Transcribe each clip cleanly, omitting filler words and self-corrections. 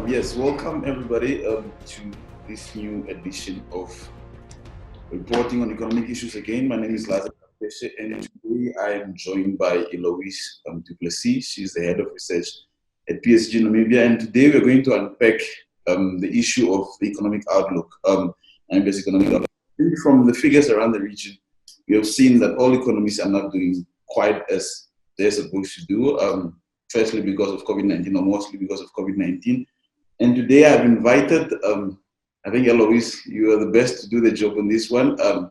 Yes, welcome everybody to this new edition of reporting on economic issues again. My name is Lazarus and today I am joined by Eloise du Plessis. She's the head of research at PSG Namibia, and today we're going to unpack the issue of the economic outlook, Namibia's economic outlook. From the figures around the region, we have seen that all economies are not doing quite as they're supposed to do. Firstly, because of COVID-19, or mostly because of COVID-19. And today I've invited, I think Eloise, you are the best to do the job on this one, to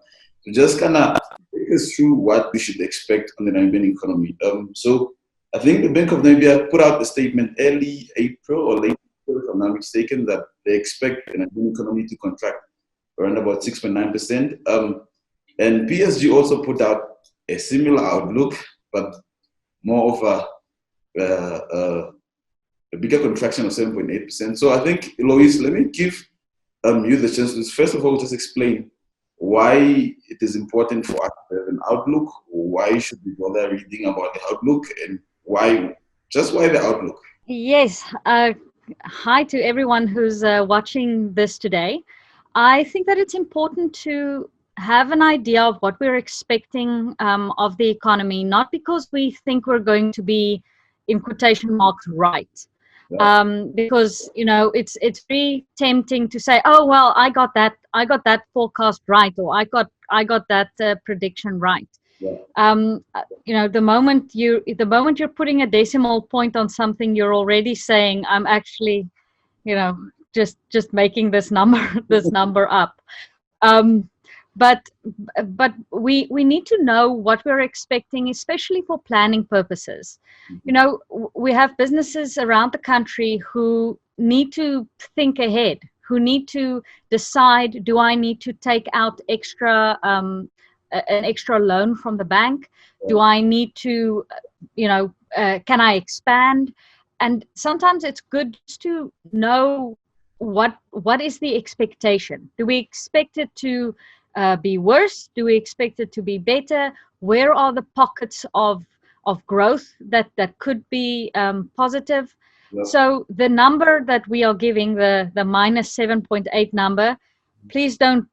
just kind of take us through what we should expect on the Namibian economy. So I think the Bank of Namibia put out a statement early April or late April, if I'm not mistaken, that they expect the Namibian economy to contract around about 6.9%. And PSG also put out a similar outlook, but more of a bigger contraction of 7.8%. So I think, Eloise, let me give you the chance to, first of all, just explain why it is important for us to have an outlook, why should we bother reading about the outlook, and why the outlook? Yes. Hi to everyone who's watching this today. I think that it's important to have an idea of what we're expecting of the economy, not because we think we're going to be, in quotation marks, right. Because it's very tempting to say, oh well, I got that forecast right, or I got that prediction right. Yeah. The moment you're putting a decimal point on something, you're already saying, I'm actually, just making this number up. But we need to know what we're expecting, especially for planning purposes. We have businesses around the country who need to think ahead, who need to decide, do I need to take out an extra loan from the bank? Do I need to, can I expand? And sometimes it's good to know what is the expectation. Do we expect it to be worse? Do we expect it to be better? Where are the pockets of growth that could be positive? Yeah. So the number that we are giving, the minus 7.8 number, please don't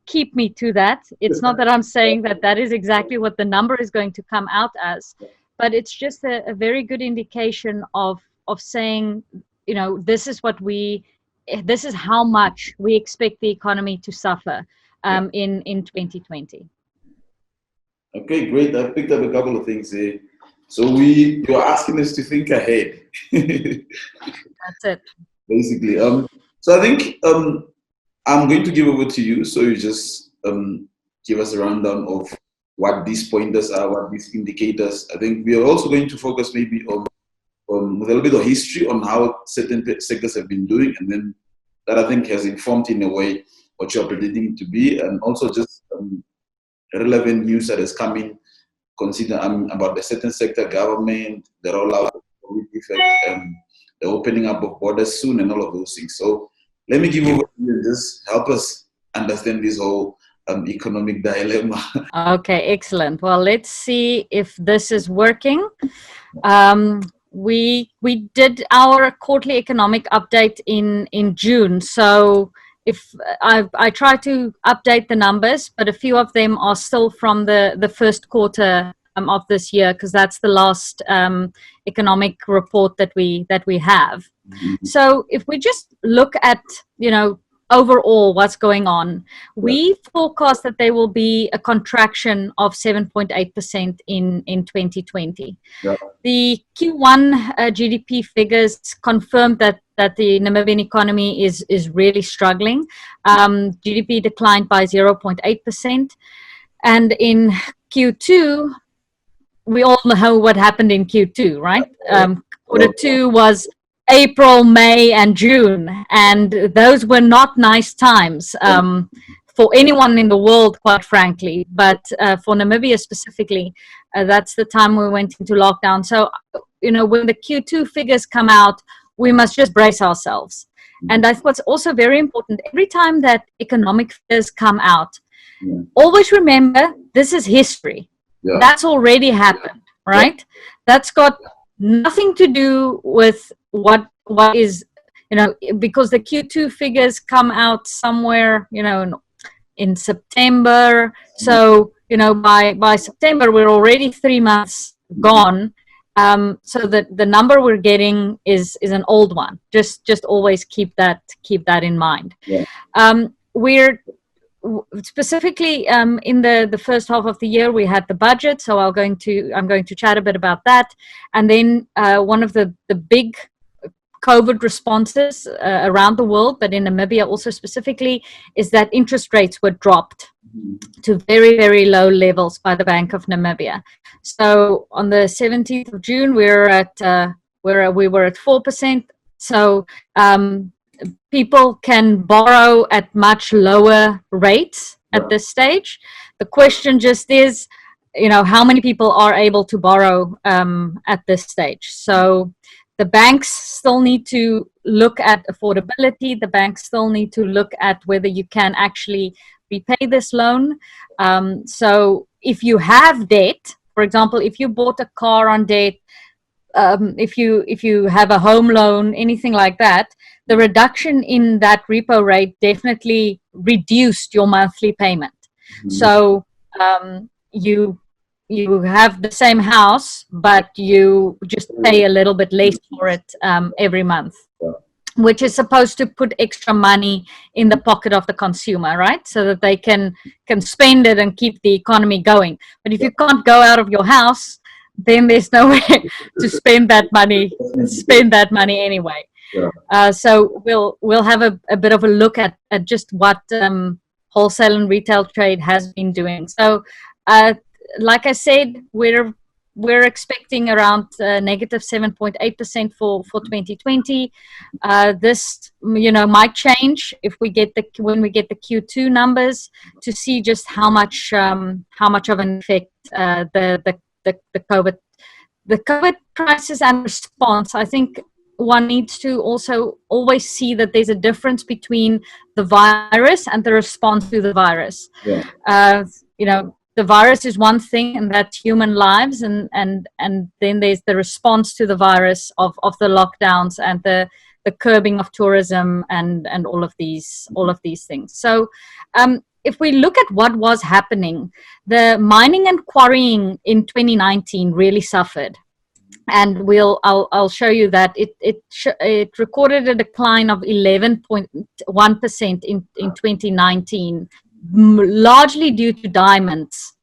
keep me to that. It's not that I'm saying that is exactly what the number is going to come out as, but it's just a very good indication of saying, this is how much we expect the economy to suffer in 2020. Okay, great. I picked up a couple of things here. So you're asking us to think ahead. That's it. Basically. So I think I'm going to give over to you. So you just give us a rundown of what these pointers are, what these indicators. I think we are also going to focus maybe on with a little bit of history on how certain sectors have been doing, and then that I think has informed in a way what you're predicting to be, and also just relevant news that is coming, consider about the certain sector, government, the rollout of COVID effect, and the opening up of borders soon, and all of those things. So let me give over to you and just help us understand this whole economic dilemma. Okay, excellent. Well, let's see if this is working. We did our quarterly economic update in June, so if I try to update the numbers, but a few of them are still from the first quarter of this year, because that's the last economic report that we have. So if we just look at overall what's going on, we forecast that there will be a contraction of 7.8% in 2020. Yeah. The Q1 GDP figures confirmed that the Namibian economy is really struggling. GDP declined by 0.8%, and in Q2, we all know what happened in Q2, right? Quarter two was April, May, and June, and those were not nice times for anyone in the world, quite frankly. But for Namibia specifically, that's the time we went into lockdown. So, when the Q2 figures come out, we must just brace ourselves. And that's what's also very important. Every time that economic figures come out, always remember, this is history. Yeah. That's already happened, right? That's got nothing to do with what is because the Q2 figures come out somewhere, in September. So, by September, we're already 3 months gone. So the number we're getting is an old one. Just always keep that in mind. Yeah. We're specifically in the first half of the year, we had the budget. So I'm going to chat a bit about that. And then one of the big COVID responses around the world, but in Namibia also specifically, is that interest rates were dropped to very, very low levels by the Bank of Namibia. So on the 17th of June, we were at 4%. So people can borrow at much lower rates at this stage. The question just is, how many people are able to borrow at this stage? So the banks still need to look at affordability. The banks still need to look at whether you can actually repay this loan. So if you have debt, for example, if you bought a car on debt, if you have a home loan, anything like that, the reduction in that repo rate definitely reduced your monthly payment. So you have the same house, but you just pay a little bit less for it every month, which is supposed to put extra money in the pocket of the consumer, right? So that they can spend it and keep the economy going. But if you can't go out of your house, then there's no way to spend that money anyway. So we'll have a bit of a look at just what wholesale and retail trade has been doing. So like I said, we're expecting around negative 7.8% for 2020. This might change if when we get the Q2 numbers to see just how much of an effect the COVID crisis and response. I think one needs to also always see that there's a difference between the virus and the response to the virus. The virus is one thing, and that's human lives, and then there's the response to the virus of the lockdowns and the curbing of tourism and all of these things. So if we look at what was happening, the mining and quarrying in 2019 really suffered. And I'll show you that it recorded a decline of 11.1% in 2019, largely due to diamonds.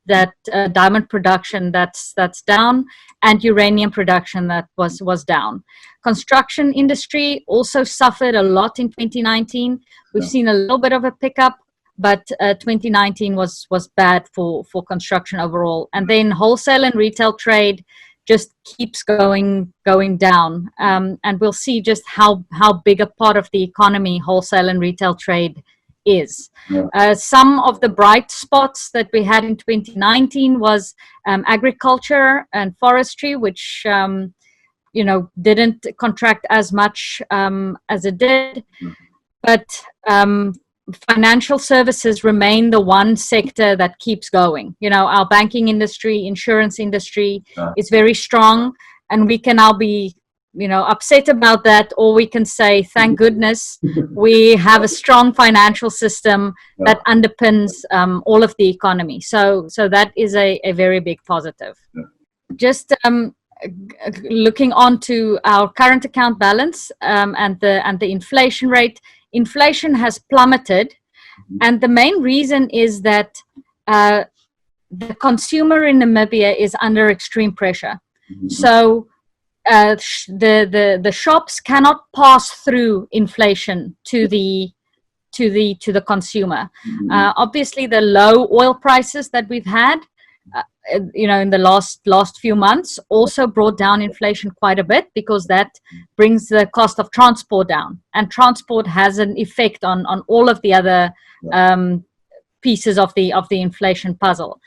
Diamond production that's down, and uranium production that was down. Construction industry also suffered a lot in 2019. We've seen a little bit of a pickup, but 2019 was bad for construction overall. And then wholesale and retail trade just keeps going down. And we'll see just how big a part of the economy wholesale and retail trade is. Some of the bright spots that we had in 2019 was agriculture and forestry, which didn't contract as much as it did. But financial services remain the one sector that keeps going. Our banking industry, insurance industry is very strong, and we can now be upset about that, or we can say, thank goodness we have a strong financial system that underpins all of the economy. So that is a very big positive. Just looking on to our current account balance and the inflation rate. Inflation has plummeted, and the main reason is that the consumer in Namibia is under extreme pressure. So the shops cannot pass through inflation to the consumer. Obviously, the low oil prices that we've had, in the last few months, also brought down inflation quite a bit, because that brings the cost of transport down, and transport has an effect on all of the other pieces of the inflation puzzle.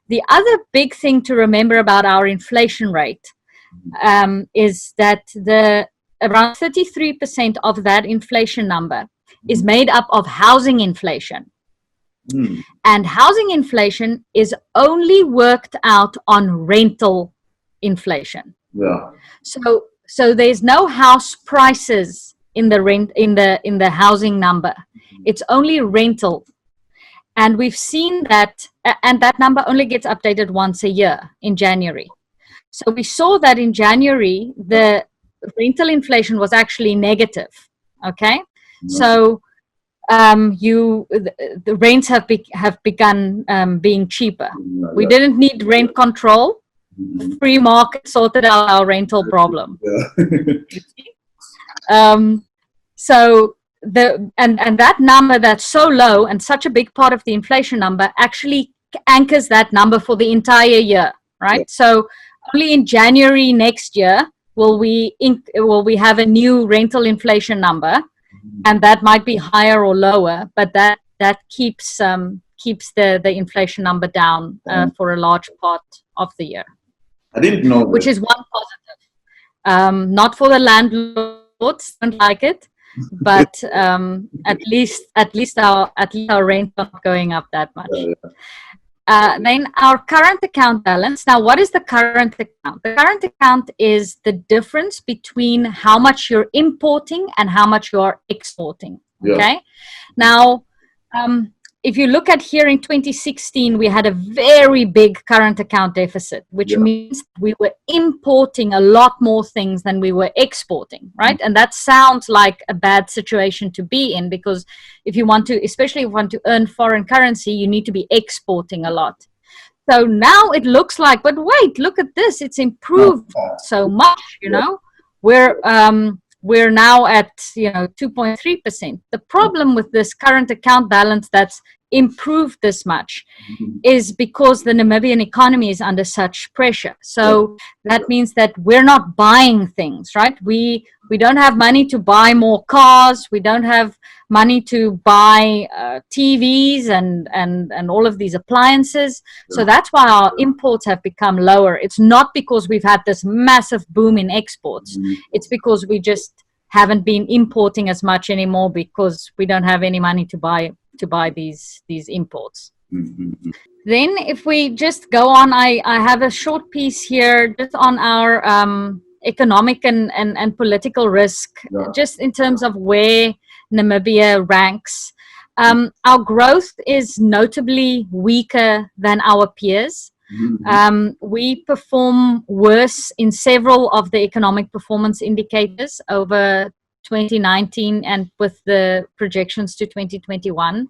The other big thing to remember about our inflation rate is that around 33% of that inflation number is made up of housing inflation. And housing inflation is only worked out on rental inflation. so there's no house prices in the rent in the housing number. It's only rental. And we've seen that, and that number only gets updated once a year in January. So we saw that in January, the rental inflation was actually negative. Okay, so the rents have begun being cheaper. We didn't need rent control. Free market sorted out our rental problem. So and that number that's so low and such a big part of the inflation number actually anchors that number for the entire year, right? So only in January next year will we have a new rental inflation number, and that might be higher or lower, but that keeps the inflation number down for a large part of the year. I didn't know. Which is one positive. Not for the landlords, don't like it, but at least our rent not going up that much. Then our current account balance. Now, what is the current account? The current account is the difference between how much you're importing and how much you're exporting. Okay. Now, if you look at here in 2016, we had a very big current account deficit, which means we were importing a lot more things than we were exporting, right? And that sounds like a bad situation to be in, because if you want to, especially if you want to earn foreign currency, you need to be exporting a lot. So now it looks like, but wait, look at this, it's improved so much, you know. We're now at 2.3%. The problem with this current account balance that's improved this much is because the Namibian economy is under such pressure. So that means that we're not buying things, right? We don't have money to buy more cars. We don't have money to buy TVs and all of these appliances. So that's why our imports have become lower. It's not because we've had this massive boom in exports. It's because we just haven't been importing as much anymore because we don't have any money to buy these imports. Then if we just go on, I have a short piece here just on our economic and political risk, just in terms of where Namibia ranks. Our growth is notably weaker than our peers. We perform worse in several of the economic performance indicators over 2019 and with the projections to 2021.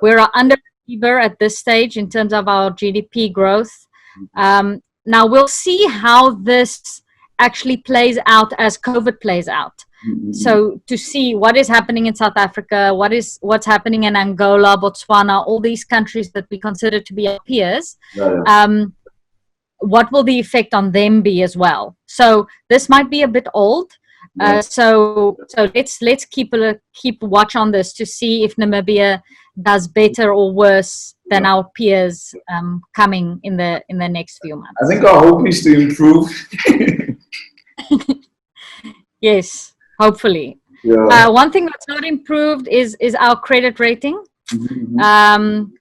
We're underachiever at this stage in terms of our GDP growth. Now we'll see how this actually plays out as COVID plays out. So to see what is happening in South Africa, what's happening in Angola, Botswana, all these countries that we consider to be our peers, what will the effect on them be as well? So this might be a bit old. So let's keep watch on this to see if Namibia does better or worse than our peers coming in the next few months. I think our hope is to improve. Yes, hopefully. One thing that's not improved is our credit rating.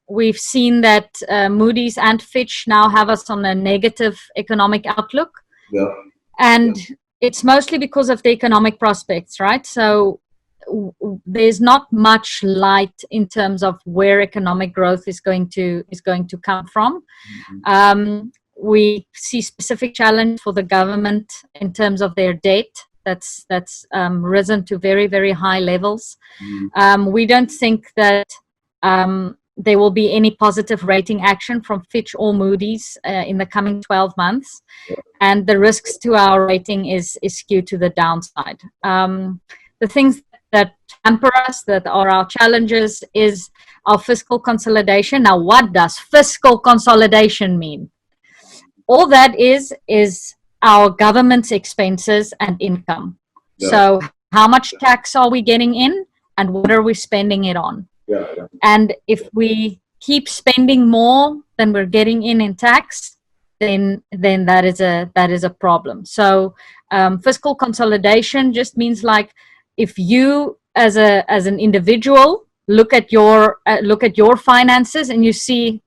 We've seen that Moody's and Fitch now have us on a negative economic outlook. And it's mostly because of the economic prospects, right? So there's not much light in terms of where economic growth is going to come from. We see specific challenge for the government in terms of their debt. That's risen to very, very high levels. We don't think that there will be any positive rating action from Fitch or Moody's in the coming 12 months. And the risks to our rating is skewed to the downside. The things that hamper us, that are our challenges, is our fiscal consolidation. Now, what does fiscal consolidation mean? All that is our government's expenses and income. So how much tax are we getting in and what are we spending it on? And if we keep spending more than we're getting in tax, then that is a problem. So fiscal consolidation just means, like, if you as an individual look at your finances and you see,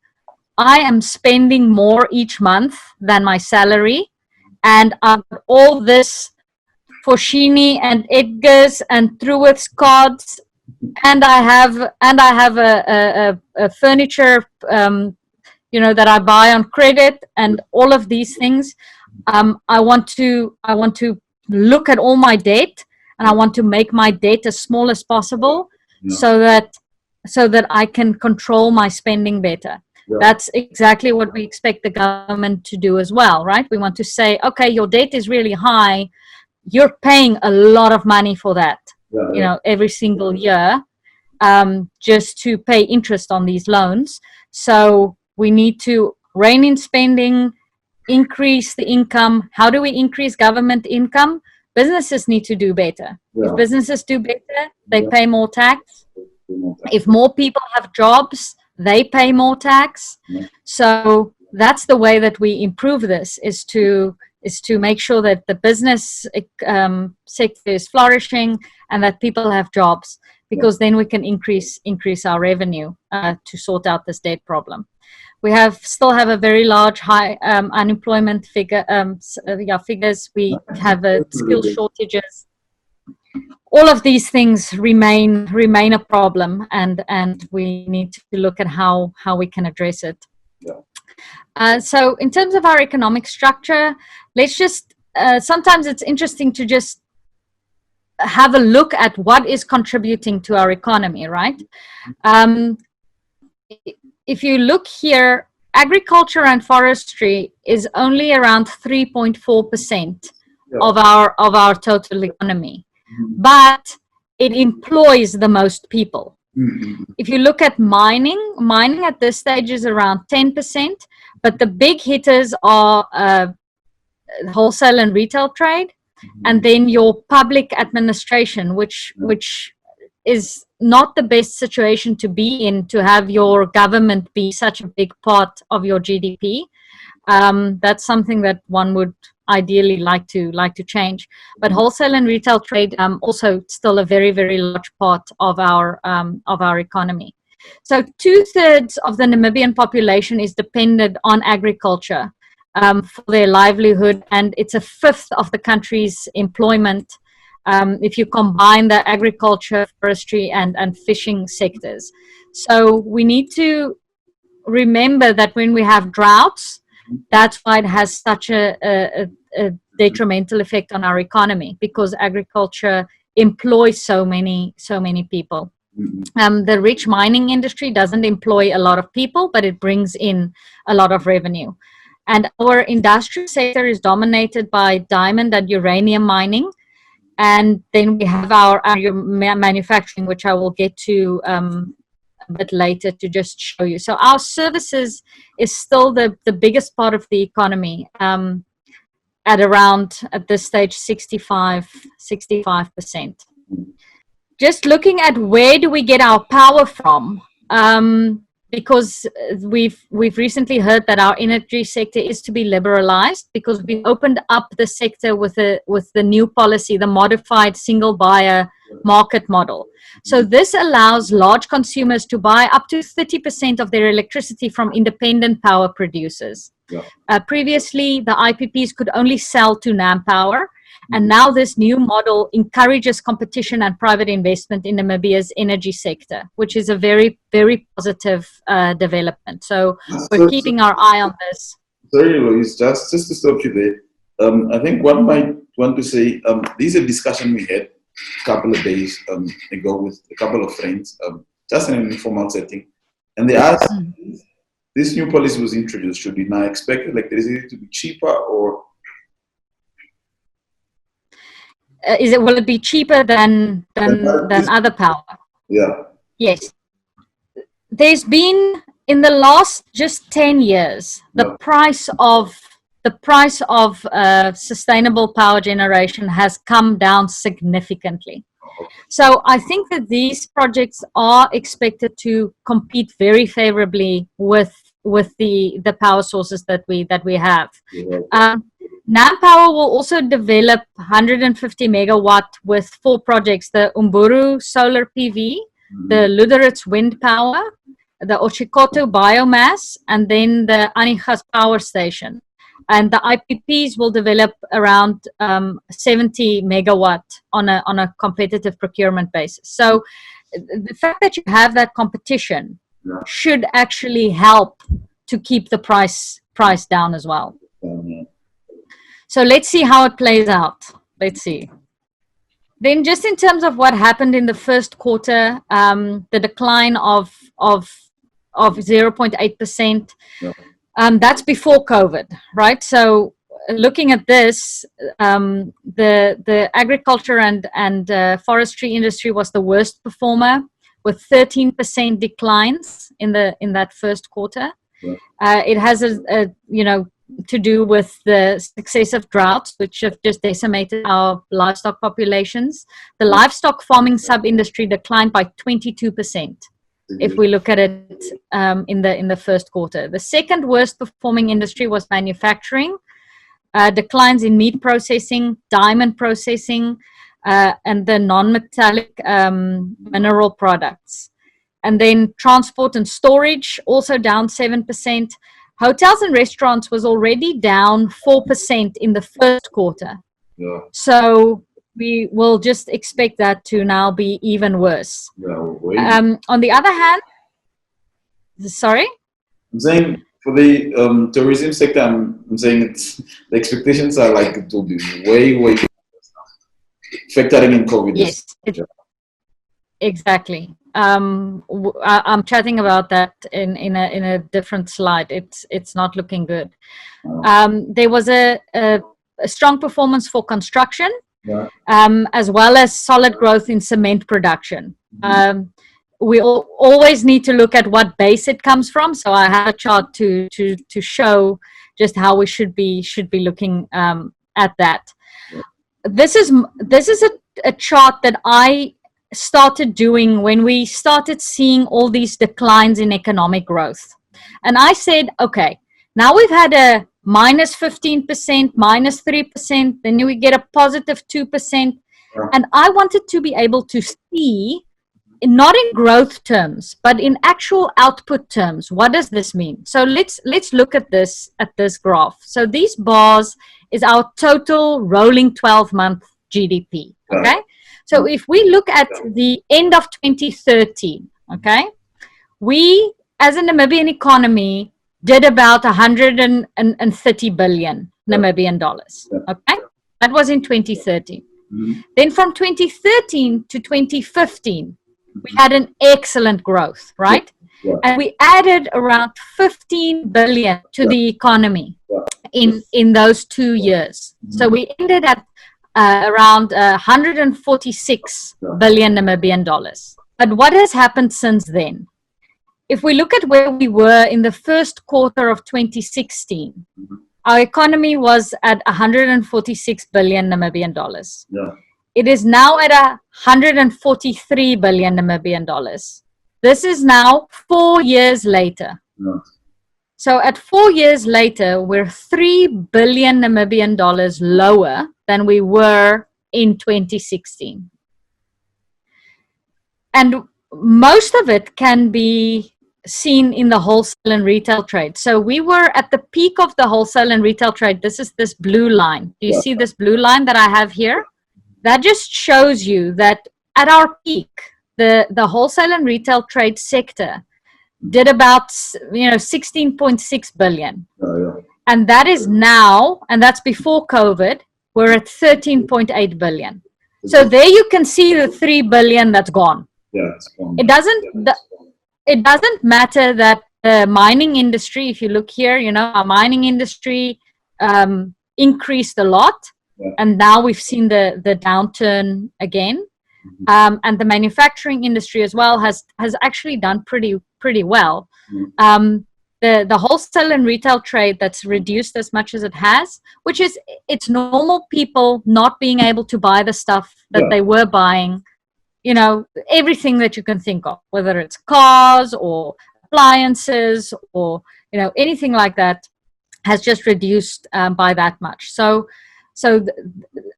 I am spending more each month than my salary, and I've got all this Foschini and Edgar's and Truworth Scott's, and I have a furniture that I buy on credit, and all of these things. I want to look at all my debt, and I want to make my debt as small as possible, so that I can control my spending better. That's exactly what we expect the government to do as well, right? We want to say, okay, your debt is really high. You're paying a lot of money for that, every single year, just to pay interest on these loans. So we need to rein in spending, increase the income. How do we increase government income? Businesses need to do better. If businesses do better, they pay more tax. If more people have jobs, they pay more tax. So that's the way that we improve this, is to make sure that the business sector is flourishing and that people have jobs, because then we can increase our revenue to sort out this debt problem. We still have a very large high unemployment figures. We have skill shortages. All of these things remain a problem, and we need to look at how we can address it. So in terms of our economic structure, let's just sometimes it's interesting to just have a look at what is contributing to our economy, right? If you look here, agriculture and forestry is only around 3.4% of our total economy, but it employs the most people. If you look at mining at this stage is around 10%, but the big hitters are wholesale and retail trade, and then your public administration, which is not the best situation to be in, to have your government be such a big part of your GDP. That's something that one would ideally like to change. But wholesale and retail trade also still a very, very large part of our economy. So 2/3 of the Namibian population is dependent on agriculture for their livelihood, and it's 1/5 of the country's employment if you combine the agriculture, forestry, and fishing sectors. So we need to remember that when we have droughts, that's why it has such a detrimental effect on our economy, because agriculture employs so many people. The rich mining industry doesn't employ a lot of people, but it brings in a lot of revenue. And our industrial sector is dominated by diamond and uranium mining. And then we have our manufacturing, which I will get to a bit later to just show you. So our services is still the biggest part of the economy, at around, at this stage, 65%. Just looking at where do we get our power from, because we've recently heard that our energy sector is to be liberalized, because we've opened up the sector with the new policy, the modified single buyer market model. So this allows large consumers to buy up to 30% of their electricity from independent power producers. Previously, the IPPs could only sell to NamPower, and now this new model encourages competition and private investment in Namibia's energy sector, which is a very, very positive development. So we're keeping our eye on this. Sorry, Eloise, just to stop you there. I think one might want to say, this is a discussion we had a couple of days ago with a couple of friends, just in an informal setting. And they asked, this new policy was introduced, should we now expect electricity to be cheaper, or will it be cheaper than other power? Yeah. Yes. There's been, in the last just 10 years, the price of sustainable power generation has come down significantly. So I think that these projects are expected to compete very favorably with the power sources that we have. NamPower will also develop 150 megawatt with 4 projects: the Umburu solar PV, the Luderitz wind power, the Oshikoto biomass, and then the Anigas power station. and the IPPs will develop around 70 megawatt on a competitive procurement basis. So the fact that you have that competition should actually help to keep the price down as well. So let's see how it plays out. Let's see. Then just in terms of what happened in the first quarter, the decline of 0.8%, that's before COVID, right? So looking at this, the agriculture and forestry industry was the worst performer, with 13% declines in that first quarter. It has to do with the successive droughts, which have just decimated our livestock populations. The livestock farming sub-industry declined by 22%. If we look at it in the first quarter. The second worst performing industry was manufacturing. Declines in meat processing, diamond processing, and the non-metallic mineral products. And then transport and storage, also down 7%. Hotels and restaurants was already down 4% in the first quarter. So we will just expect that to now be even worse. On the other hand, sorry? I'm saying for the tourism sector, I'm saying the expectations are like it will be way worse now, factoring in COVID. Yes, exactly. I'm chatting about that in a different slide. It's not looking good. There was a strong performance for construction, as well as solid growth in cement production. We always need to look at what base it comes from. So I have a chart to show just how we should be looking at that. This is a chart that I started doing when we started seeing all these declines in economic growth. And I said, okay, now we've had a minus 15%, minus 3%, then we get a positive 2%. And I wanted to be able to see, not in growth terms, but in actual output terms, what does this mean? So let's look at this graph. So these bars is our total rolling 12-month GDP, okay? So if we look at the end of 2013, okay, we, as a Namibian economy, did about 130 billion Namibian dollars, okay? That was in 2013. Then from 2013 to 2015, we had an excellent growth, right? And we added around 15 billion to the economy in those 2 years. So we ended at around 146 billion Namibian dollars. But what has happened since then? If we look at where we were in the first quarter of 2016, our economy was at 146 billion Namibian dollars. It is now at 143 billion Namibian dollars. This is now 4 years later. So at 4 years later, we're 3 billion Namibian dollars lower than we were in 2016. And most of it can be seen in the wholesale and retail trade. So we were at the peak of the wholesale and retail trade. This is this blue line. Do you see this blue line that I have here? That just shows you that at our peak, the wholesale and retail trade sector did about 16.6 billion. And that is now, and that's before COVID, we're at 13.8 billion. So there you can see the 3 billion that's gone. It's gone. It doesn't matter that the mining industry, if you look here, our mining industry increased a lot. And now we've seen the downturn again. And the manufacturing industry as well has actually done pretty well. The wholesale and retail trade that's reduced as much as it has, which is it's normal people not being able to buy the stuff that they were buying, everything that you can think of, whether it's cars or appliances or anything like that, has just reduced by that much. So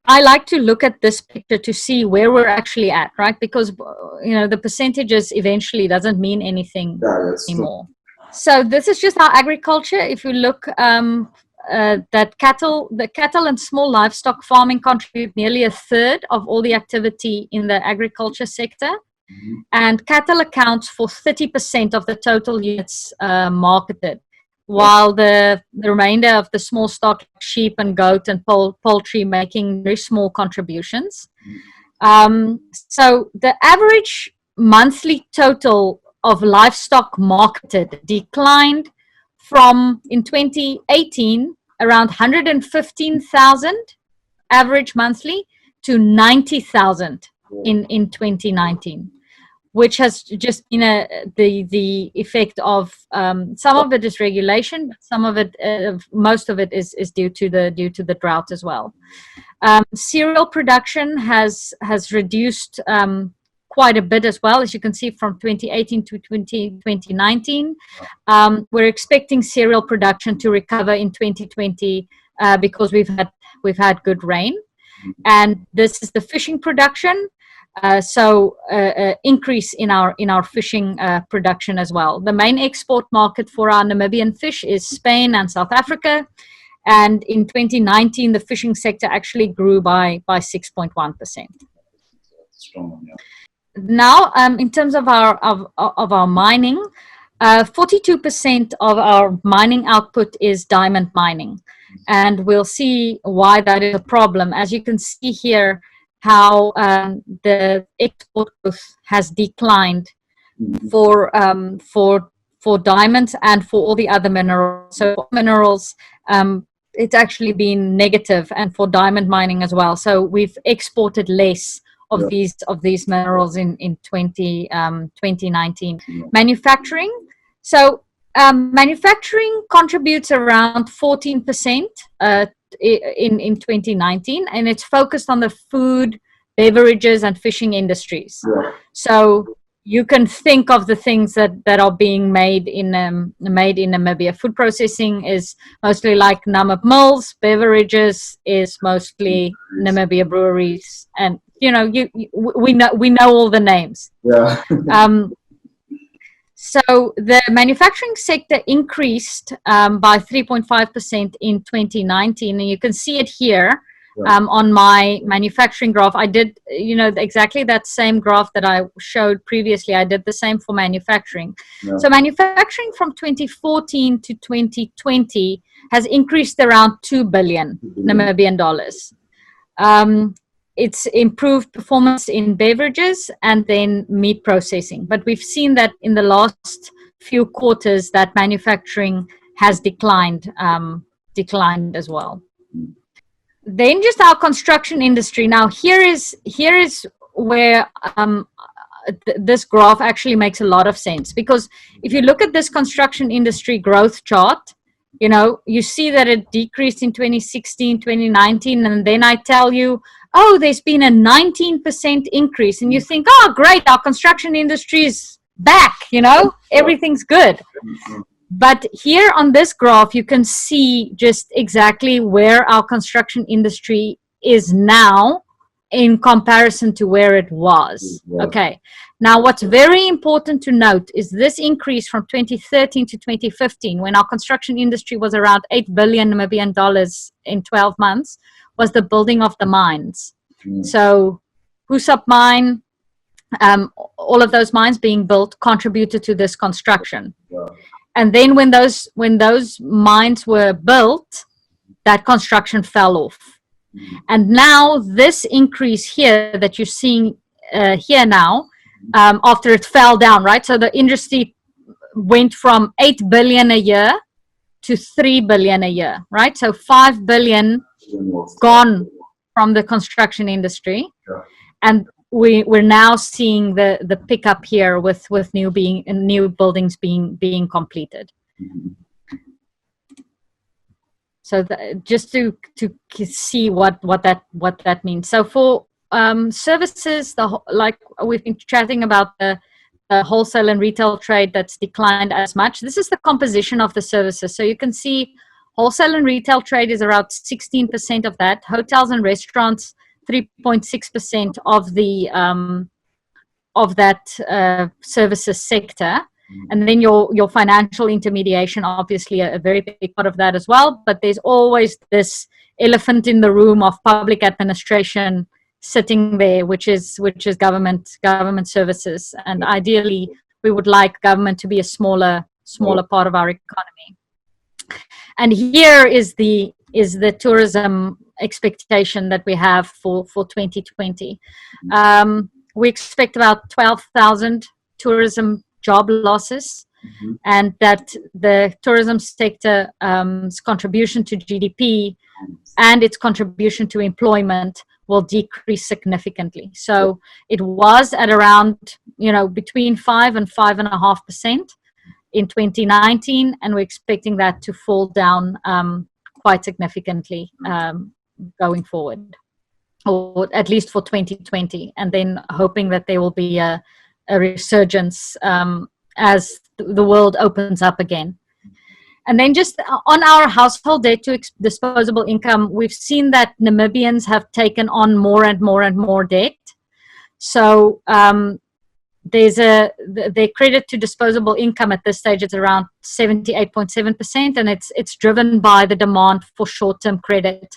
I like to look at this picture to see where we're actually at, right? Because the percentages eventually doesn't mean anything anymore. So this is just our agriculture. If you look the cattle and small livestock farming contribute nearly a third of all the activity in the agriculture sector. And cattle accounts for 30% of the total units marketed, while the remainder of the small stock, sheep and goat and poultry, making very small contributions. So the average monthly total of livestock marketed declined from, in 2018, around 115,000 average monthly to 90,000 in 2019, which has just been the effect of some of it is regulation, but some of it, most of it is due to the drought as well. Cereal production has reduced quite a bit as well, as you can see, from 2018 to 2019. We're expecting cereal production to recover in 2020 because we've had good rain, and this is the fishing production. So increase in our fishing production as well. The main export market for our Namibian fish is Spain and South Africa. And in 2019, the fishing sector actually grew by 6.1%. Strong, yeah. Now, in terms of our mining, 42% of our mining output is diamond mining, and we'll see why that is a problem. As you can see here, how the export growth has declined for diamonds and for all the other minerals. So for minerals, it's actually been negative, and for diamond mining as well. So we've exported less of these minerals in 2019. Manufacturing. So manufacturing contributes around 14% in 2019, and it's focused on the food, beverages, and fishing industries. So you can think of the things that are being made in Namibia. Food processing is mostly like Namib mills. Beverages is mostly Namibia breweries, and we know all the names. Yeah. So the manufacturing sector increased by 3.5% in 2019, and you can see it here on my manufacturing graph. I did, exactly that same graph that I showed previously. I did the same for manufacturing. Yeah. So manufacturing from 2014 to 2020 has increased around 2 billion Namibian dollars. It's improved performance in beverages and then meat processing. But we've seen that in the last few quarters that manufacturing has declined as well. Then just our construction industry. Now here is where this graph actually makes a lot of sense, because if you look at this construction industry growth chart, you see that it decreased in 2016, 2019, and then I tell you, oh, there's been a 19% increase, and you think, oh, great, our construction industry is back, everything's good. But here on this graph, you can see just exactly where our construction industry is now in comparison to where it was. Okay. Now, what's very important to note is this increase from 2013 to 2015, when our construction industry was around 8 billion Namibian dollars in 12 months, was the building of the mines. So Husap mine, all of those mines being built contributed to this construction. And then when those mines were built, that construction fell off. And now this increase here that you're seeing here now, after it fell down, right? So the industry went from 8 billion a year to 3 billion a year, right? So 5 billion gone from the construction industry. And we're now seeing the pickup here with new buildings being completed. So just to see what that means. So for services, like we've been chatting about the wholesale and retail trade that's declined as much. This is the composition of the services. So you can see wholesale and retail trade is around 16% of that. Hotels and restaurants, 3.6% of that services sector. And then your financial intermediation, obviously a very big part of that as well. But there's always this elephant in the room of public administration sitting there, which is government services. And ideally, we would like government to be a smaller part of our economy. And here is the tourism expectation that we have for 2020. We expect about 12,000 tourism job losses, and that the tourism sector's contribution to GDP and its contribution to employment will decrease significantly. So it was at around, between 5 and 5.5% in 2019, and we're expecting that to fall down quite significantly going forward, or at least for 2020, and then hoping that there will be a resurgence as the world opens up again. And then just on our household debt to disposable income, we've seen that Namibians have taken on more and more and more debt. So their credit to disposable income at this stage is around 78.7%, and it's driven by the demand for short-term credit.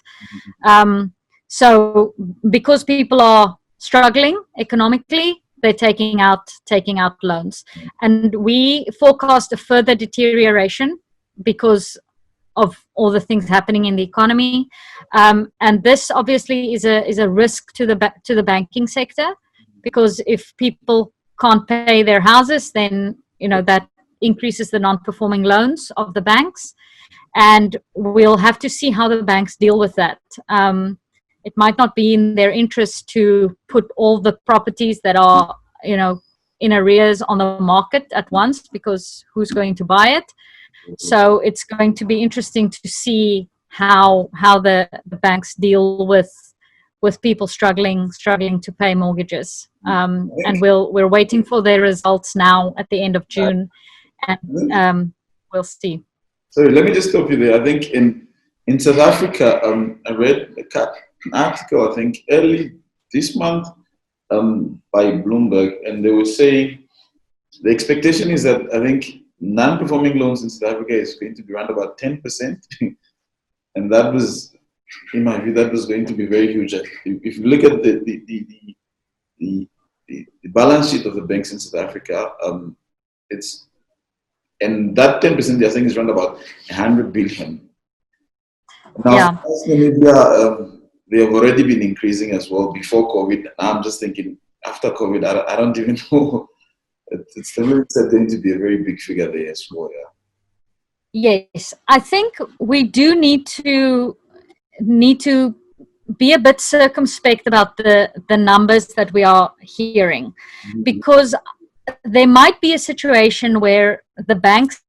So because people are struggling economically, they're taking out loans, and we forecast a further deterioration because of all the things happening in the economy, and this obviously is a risk to the banking sector, because if people can't pay their houses, then that increases the non-performing loans of the banks, and we'll have to see how the banks deal with that. It might not be in their interest to put all the properties that are in arrears on the market at once, because who's going to buy it? So it's going to be interesting to see how the banks deal with people struggling to pay mortgages. And we're waiting for their results now at the end of June, and we'll see. Sorry, let me just stop you there. I think in South Africa, I read an article, I think early this month, by Bloomberg, and they were saying the expectation is that I think non-performing loans in South Africa is going to be around about 10%, and that was, in my view, that was going to be very huge. If you look at the balance sheet of the banks in South Africa, and that 10% I think is around about 100 billion. Now, Namibia, they have already been increasing as well before COVID. I'm just thinking after COVID, I don't even know. It's going to be a very big figure there as well. Yeah. Yes, I think we do need to be a bit circumspect about the numbers that we are hearing, because there might be a situation where the banks,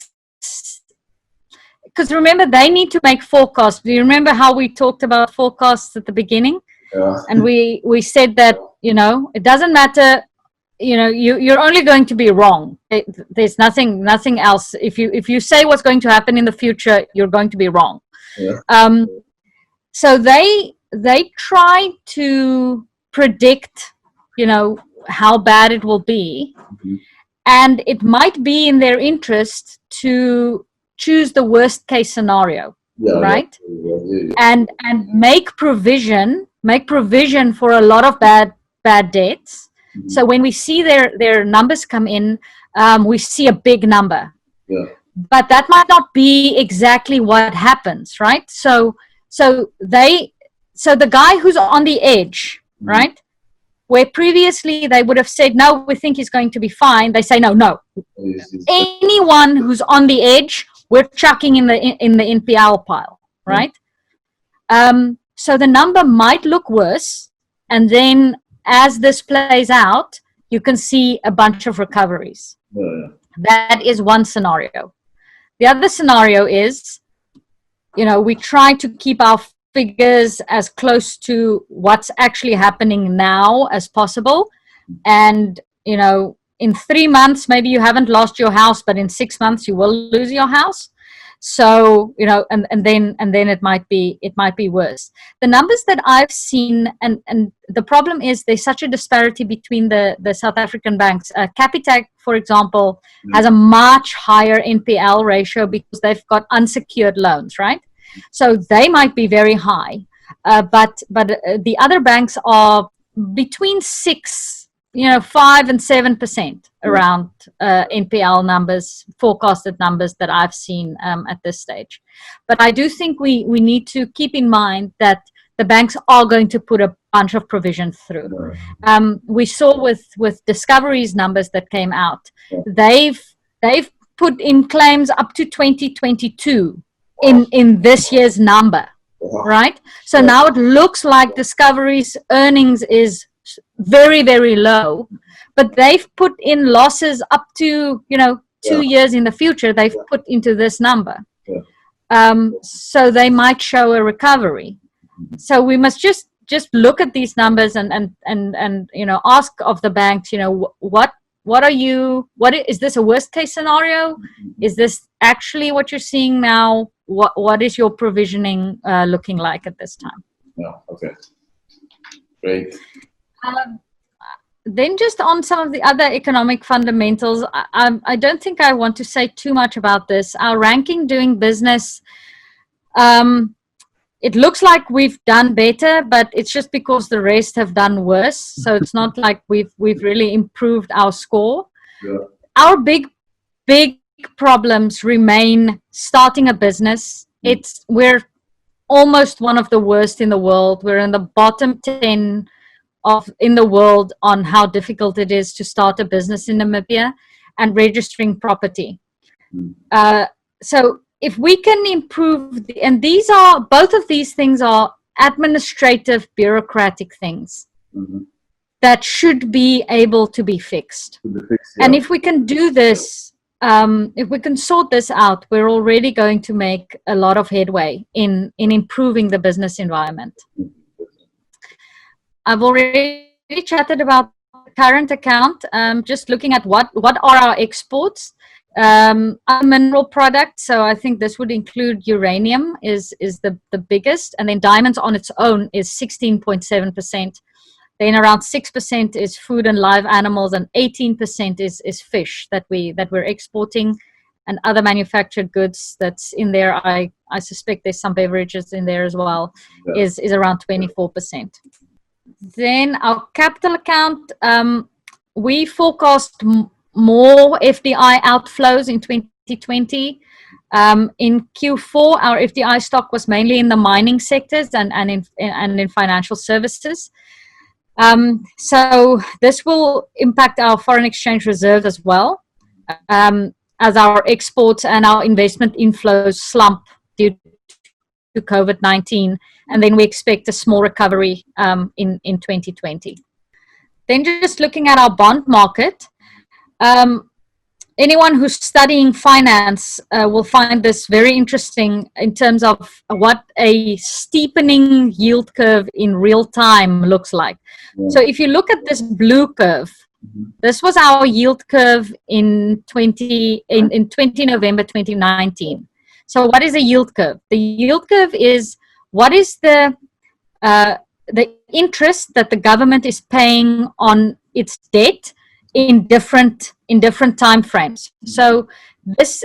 because remember, they need to make forecasts. Do you remember how we talked about forecasts at the beginning? Yeah. And we said that, it doesn't matter, you're only going to be wrong. There's nothing else. If you say what's going to happen in the future, you're going to be wrong. Yeah. So they try to predict, how bad it will be. And it might be in their interest to choose the worst case scenario, right? Yeah. And make provision for a lot of bad debts. So when we see their numbers come in, we see a big number. Yeah. But that might not be exactly what happens, right? So the guy who's on the edge, right? Where previously they would have said, no, we think he's going to be fine. They say, no. Anyone who's on the edge, we're chucking in the NPL pile, right? So the number might look worse, and then as this plays out, you can see a bunch of recoveries. Yeah. That is one scenario. The other scenario is, we try to keep our figures as close to what's actually happening now as possible. And, in 3 months, maybe you haven't lost your house, but in 6 months, you will lose your house. So, and then it might be worse. The numbers that I've seen, and the problem is there's such a disparity between the South African banks. Capitec, for example, has a much higher NPL ratio because they've got unsecured loans, right? So they might be very high, but the other banks are between 5 and 7% around NPL numbers, forecasted numbers that I've seen at this stage. But I do think we need to keep in mind that the banks are going to put a bunch of provisions through. We saw with Discovery's numbers that came out, they've put in claims up to 2022 in this year's number, right? So now it looks like Discovery's earnings is very, very low, but they've put in losses up to 2 years in the future. They've put into this number, so they might show a recovery. So we must just look at these numbers and ask of the banks, what is this a worst case scenario? Is this actually what you're seeing now? What is your provisioning looking like at this time? Yeah. Okay. Great. Then just on some of the other economic fundamentals, I don't think I want to say too much about this. Our ranking doing business, it looks like we've done better, but it's just because the rest have done worse. So it's not like we've really improved our score. Yeah. Our big problems remain starting a business. We're almost one of the worst in the world. We're in the bottom 10 in the world on how difficult it is to start a business in Namibia and registering property. So if we can improve, and both of these things are administrative, bureaucratic things that should be able to be fixed. And if we can do this, if we can sort this out, we're already going to make a lot of headway in improving the business environment. I've already chatted about the current account, just looking at what are our exports. Our mineral products, so I think this would include uranium is the biggest, and then diamonds on its own is 16.7%. Then around 6% is food and live animals, and 18% is fish that we're exporting, and other manufactured goods that's in there. I suspect there's some beverages in there as well. Is around 24%. Then our capital account, we forecast more FDI outflows in 2020. In Q4, our FDI stock was mainly in the mining sectors and in financial services. So this will impact our foreign exchange reserve as well, as our exports and our investment inflows slump due to COVID-19, and then we expect a small recovery in 2020. Then just looking at our bond market, anyone who's studying finance will find this very interesting in terms of what a steepening yield curve in real time looks like. So if you look at this blue curve, this was our yield curve in 20 November 2019. So what is a yield curve? The yield curve is what is the interest that the government is paying on its debt in different time frames. So this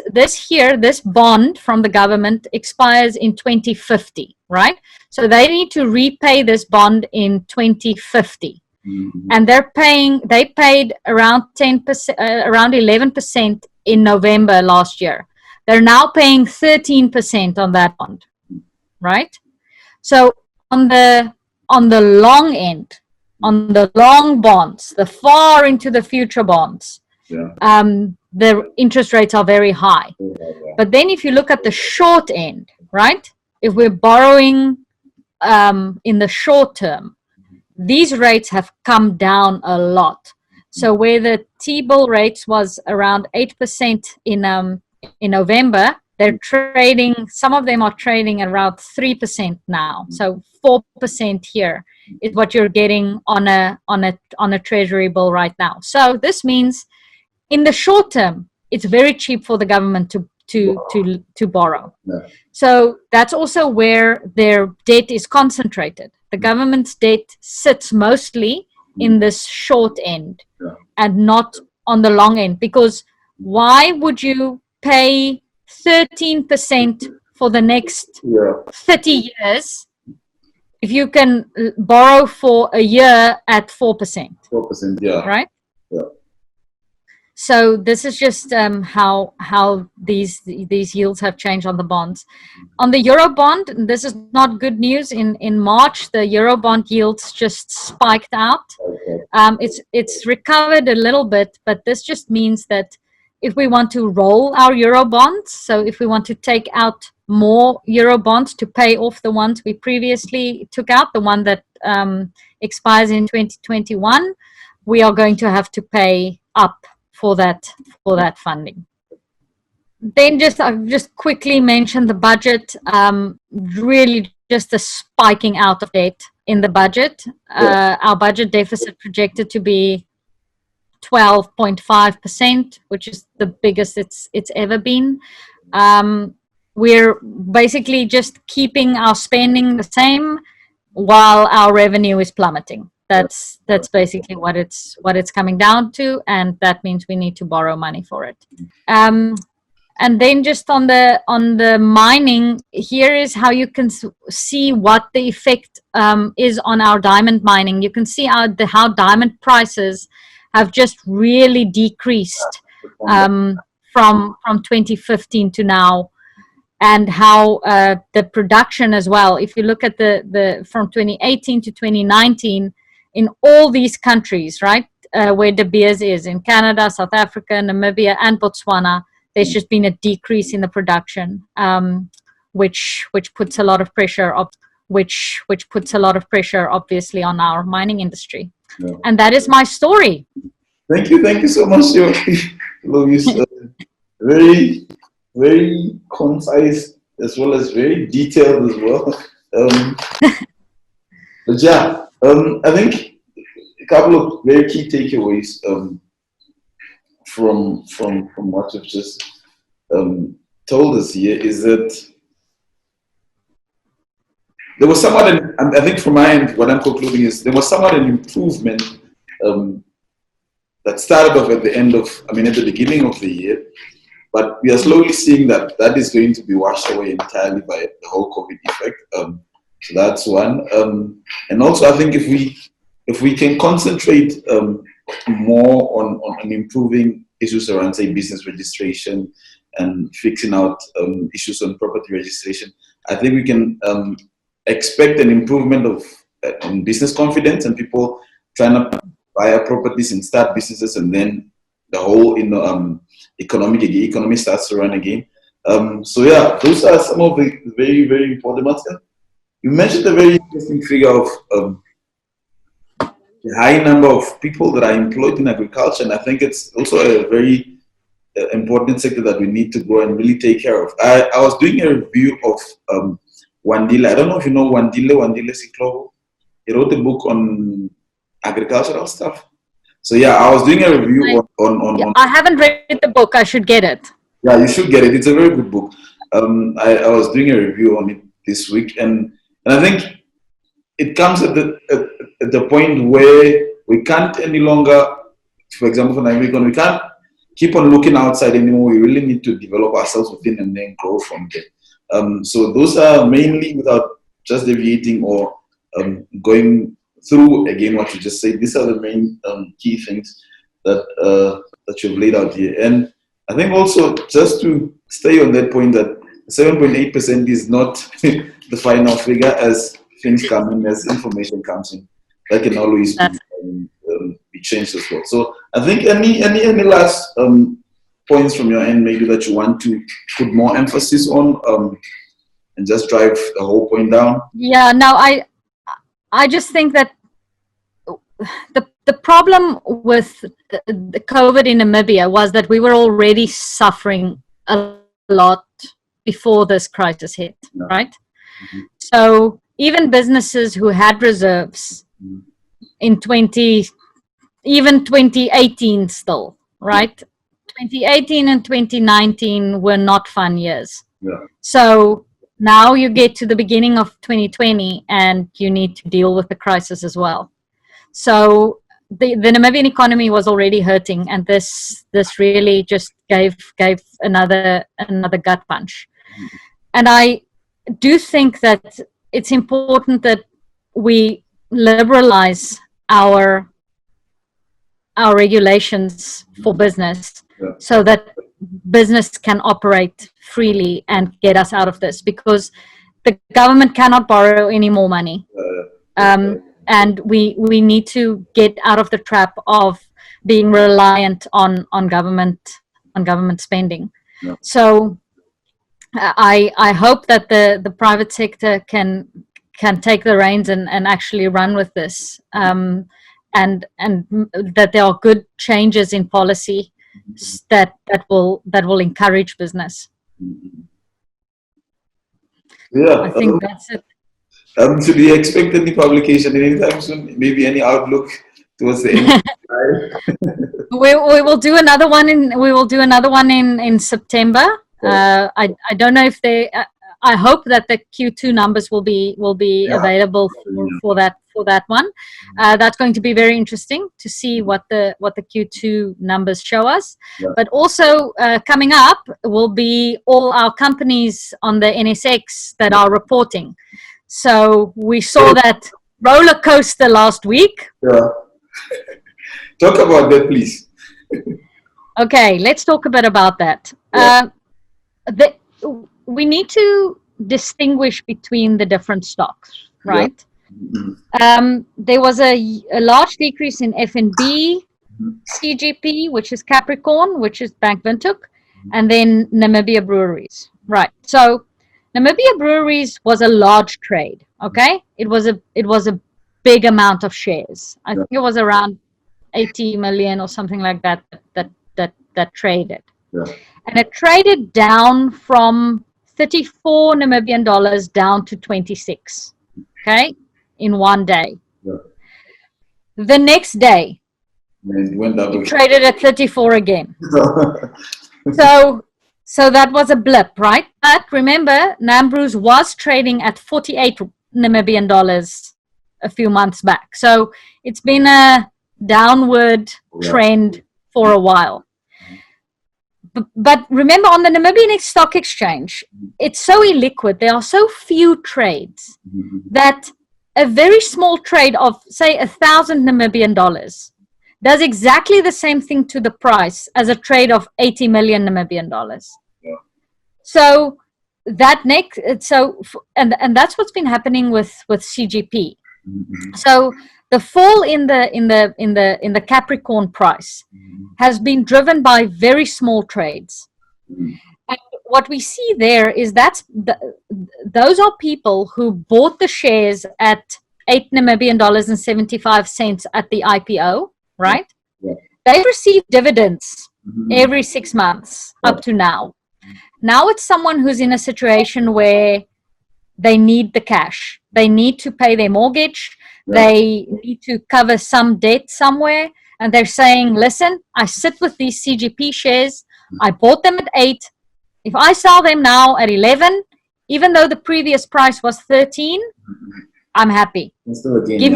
bond from the government expires in 2050, right? So they need to repay this bond in 2050. And they paid around 10%, around 11% in November last year. They're now paying 13% on that bond, right? So on the long end, on the long bonds, the far into the future bonds, the interest rates are very high. But then if you look at the short end, right? If we're borrowing in the short term, these rates have come down a lot. So where the T-bill rates was around 8% in November, they're trading, some of them are trading at around 3% now. So 4% here is what you're getting on a treasury bill right now. So this means in the short term, it's very cheap for the government to borrow. Yeah. So that's also where their debt is concentrated. The government's debt sits mostly in this short end and not on the long end, because why would you pay 13% for the next 30 years if you can borrow for a year at 4%? 4%, yeah. Right? Yeah. So this is just how these yields have changed on the bonds. On the euro bond, this is not good news. In March, the euro bond yields just spiked out. It's recovered a little bit, but this just means that if we want to roll our euro bonds, so if we want to take out more euro bonds to pay off the ones we previously took out, the one that expires in 2021, we are going to have to pay up for that funding. Then I've just quickly mentioned the budget. Really just a spiking out of debt in the budget. Our budget deficit projected to be 12.5%, which is the biggest it's ever been. We're basically just keeping our spending the same while our revenue is plummeting. That's basically what it's coming down to, and that means we need to borrow money for it. And then just on the mining, here is how you can see what the effect is on our diamond mining. You can see how diamond prices have just really decreased from 2015 to now, and how the production as well. If you look at the from 2018 to 2019, in all these countries, right, where De Beers is, in Canada, South Africa, Namibia, and Botswana, there's just been a decrease in the production, which puts a lot of pressure obviously on our mining industry. Yeah. And that is my story. Thank you so much, Eloise. Very, very concise as well as very detailed as well. But yeah, I think a couple of very key takeaways from what you've just told us here is that there was somewhat, I think from my end, what I'm concluding is there was somewhat an improvement that started off at the beginning of the year, but we are slowly seeing that is going to be washed away entirely by the whole COVID effect. So that's one. And also, I think if we can concentrate more on improving issues around, say, business registration and fixing out issues on property registration, I think we can expect an improvement of business confidence and people trying to buy properties and start businesses, and then the whole economy starts to run again. So yeah, those are some of the very, very important ones. You mentioned a very interesting figure of the high number of people that are employed in agriculture, and I think it's also a very important sector that we need to grow and really take care of. I was doing a review of Wandile. I don't know if you know Wandile Siklobo. He wrote a book on agricultural stuff. So yeah, I was doing a review on I haven't read the book. I should get it. Yeah, you should get it. It's a very good book. I was doing a review on it this week, and I think it comes at the point where we can't any longer, for example, for Namibia, we can't keep on looking outside anymore. We really need to develop ourselves within and then grow from there. So those are mainly, without just deviating or going through again what you just said, these are the main key things that you've laid out here. And I think also, just to stay on that point, that 7.8% is not the final figure. As things come in, as information comes in, that can always be changed as well. So I think any last points from your end, maybe, that you want to put more emphasis on and just drive the whole point down? Yeah, no, I just think that the problem with the COVID in Namibia was that we were already suffering a lot before this crisis hit, right? Mm-hmm. So even businesses who had reserves in even 2018 still, right? 2018 and 2019 were not fun years. Yeah. So now you get to the beginning of 2020 and you need to deal with the crisis as well. So the Namibian economy was already hurting, and this really just gave another gut punch. And I do think that it's important that we liberalize our regulations for business, so that business can operate freely and get us out of this, because the government cannot borrow any more money. And we need to get out of the trap of being reliant on government spending. So I hope that the private sector can take the reins and actually run with this, and that there are good changes in policy that will encourage business. Yeah, I think that's it. So do you expect any publication anytime soon? Maybe any outlook towards the end? We will do another one in September. I don't know if they. I hope that the Q2 numbers will be available for that one. That's going to be very interesting to see what the Q2 numbers show us. But also coming up will be all our companies on the NSX that are reporting. So we saw that roller coaster last week. Yeah. Talk about that, please. Okay, let's talk a bit about that. We need to distinguish between the different stocks, right? There was a large decrease in FNB, CGP, which is Capricorn, which is Bank Windhoek, and then Namibia Breweries, right? So Namibia Breweries was a large trade, okay? It was a big amount of shares. I think it was around 80 million or something like that traded. And it traded down from 34 Namibian dollars down to 26, okay, in one day. The next day, it traded at 34 again. So that was a blip, right? But remember, Nambrus was trading at 48 Namibian dollars a few months back. So it's been a downward trend for a while. But remember, on the Namibian Stock Exchange, it's so illiquid. There are so few trades that a very small trade of, say, 1,000 Namibian dollars does exactly the same thing to the price as a trade of 80 million Namibian dollars. So that and that's what's been happening with CGP. So the fall in the Capricorn price has been driven by very small trades. And what we see there is those are people who bought the shares at 8 Namibian dollars and 75 cents at the IPO, right? They received dividends every 6 months up to now. Now it's someone who's in a situation where they need the cash. They need to pay their mortgage. They need to cover some debt somewhere. And they're saying, listen, I sit with these CGP shares. I bought them at 8. If I sell them now at 11, even though the previous price was 13, I'm happy. Give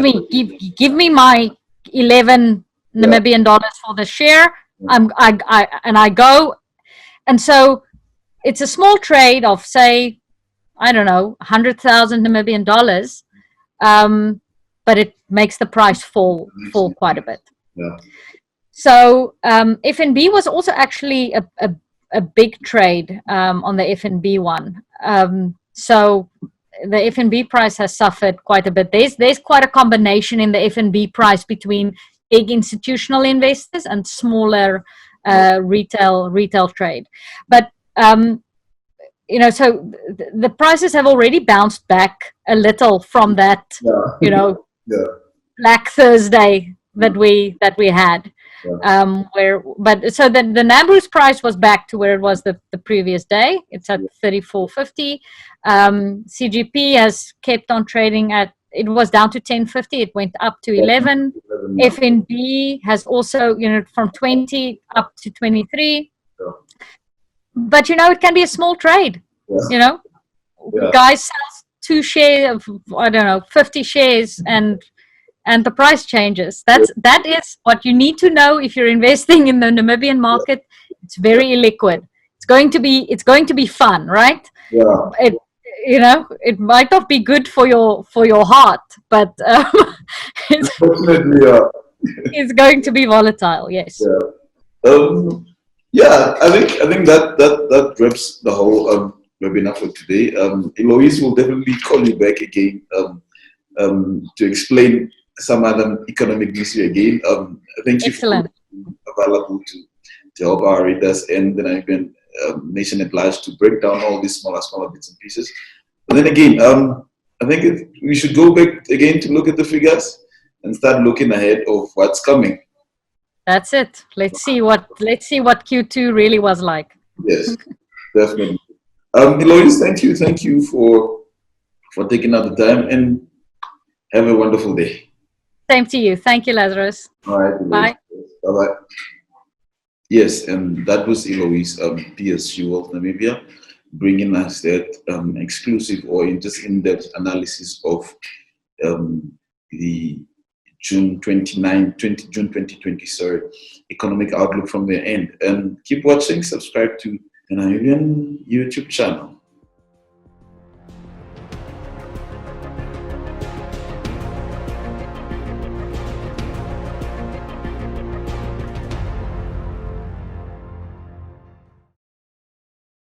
me my 11 Namibian dollars for the share. I go. And so it's a small trade of, say, I don't know, 100,000 Namibian dollars, but it makes the price fall quite a bit. So FNB was also actually a big trade on the FNB one. So the FNB price has suffered quite a bit. There's quite a combination in the FNB price between big institutional investors and smaller retail trade. But so the prices have already bounced back a little from that, Black Thursday that we had. So the Nambrus price was back to where it was the previous day. It's at 34.50. CGP has kept on trading it was down to 10.50. It went up to 11. FNB has also, from 20 up to 23. Yeah. But, it can be a small trade, Yeah. Yeah. Guys sells 2 shares of, I don't know, 50 shares and the price changes. That is what you need to know if you're investing in the Namibian market. It's very illiquid. It's going to be fun, right? Yeah. It might not be good for your heart, but Unfortunately, yeah. it's going to be volatile. Yes. Yeah. I think that wraps the whole webinar for today. Eloise will definitely call you back again to explain some other economic issue again. Thank you for being available to help our readers and the Namibian nation at large to break down all these smaller bits and pieces. But then again, I think we should go back again to look at the figures and start looking ahead of what's coming. That's it. Let's see what Q2 really was like. Yes, definitely. Eloise, thank you for taking out the time, and have a wonderful day. Same to you. Thank you, Lazarus. All right. Bye. Bye-bye. Yes, and that was Eloise, PSG Wealth Namibia, bringing us that exclusive or just in-depth analysis of the June 2020 economic outlook from their end. And keep watching, subscribe to the Namibian YouTube channel.